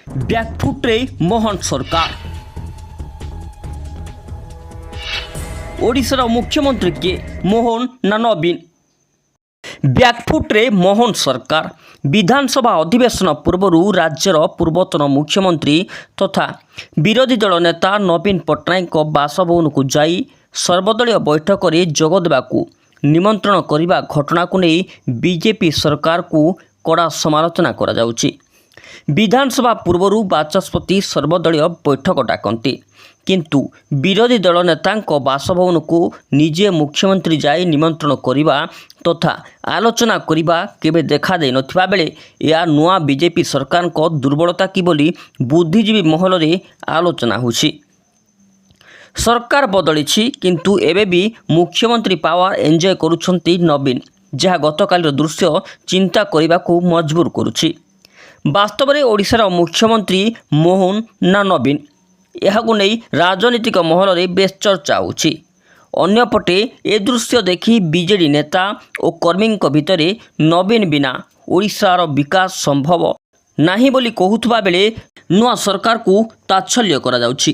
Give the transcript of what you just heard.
ବ୍ୟାକଫୁଟ୍ରେ ମୋହନ ସରକାର। ଓଡ଼ିଶାର ମୁଖ୍ୟମନ୍ତ୍ରୀ କିଏ, ମୋହନ ନା ନବୀନ? ବ୍ୟାକଫୁଟ୍ରେ ମୋହନ ସରକାର। ବିଧାନସଭା ଅଧିବେଶନ ପୂର୍ବରୁ ରାଜ୍ୟର ପୂର୍ବତନ ମୁଖ୍ୟମନ୍ତ୍ରୀ ତଥା ବିରୋଧୀ ଦଳ ନେତା ନବୀନ ପଟ୍ଟନାୟକଙ୍କ ବାସଭବନକୁ ଯାଇ ସର୍ବଦଳୀୟ ବୈଠକରେ ଯୋଗ ଦେବାକୁ ନିମନ୍ତ୍ରଣ କରିବା ଘଟଣାକୁ ନେଇ ବିଜେପି ସରକାରକୁ କଡ଼ା ସମାଲୋଚନା କରାଯାଉଛି। ବିଧାନସଭା ପୂର୍ବରୁ ବାଚସ୍ପତି ସର୍ବଦଳୀୟ ବୈଠକ ଡାକନ୍ତି, କିନ୍ତୁ ବିରୋଧୀ ଦଳ ନେତାଙ୍କ ବାସଭବନକୁ ନିଜେ ମୁଖ୍ୟମନ୍ତ୍ରୀ ଯାଇ ନିମନ୍ତ୍ରଣ କରିବା ତଥା ଆଲୋଚନା କରିବା କେବେ ଦେଖାଦେଇ ନଥିବା ବେଳେ ଏହା ନୂଆ ବିଜେପି ସରକାରଙ୍କ ଦୁର୍ବଳତା କି ବୋଲି ବୁଦ୍ଧିଜୀବୀ ମହଲରେ ଆଲୋଚନା ହେଉଛି। ସରକାର ବଦଳିଛି, କିନ୍ତୁ ଏବେ ବି ମୁଖ୍ୟମନ୍ତ୍ରୀ ପାୱାର ଏନ୍ଜୟ କରୁଛନ୍ତି ନବୀନ, ଯାହା ଗତକାଲିର ଦୃଶ୍ୟ ଚିନ୍ତା କରିବାକୁ ମଜବୁର କରୁଛି। ବାସ୍ତବରେ ଓଡ଼ିଶାର ମୁଖ୍ୟମନ୍ତ୍ରୀ ମୋହନ ନା ନବୀନ, ଏହାକୁ ନେଇ ରାଜନୈତିକ ମହଲରେ ବେଶ ଚର୍ଚ୍ଚା ହେଉଛି। ଅନ୍ୟପଟେ ଏ ଦୃଶ୍ୟ ଦେଖି ବିଜେଡି ନେତା ଓ କର୍ମୀଙ୍କ ଭିତରେ ନବୀନ ବିନା ଓଡ଼ିଶାର ବିକାଶ ସମ୍ଭବ ନାହିଁ ବୋଲି କହୁଥିବା ବେଳେ ନୂଆ ସରକାରକୁ ତାତ୍ସଲ୍ୟ କରାଯାଉଛି।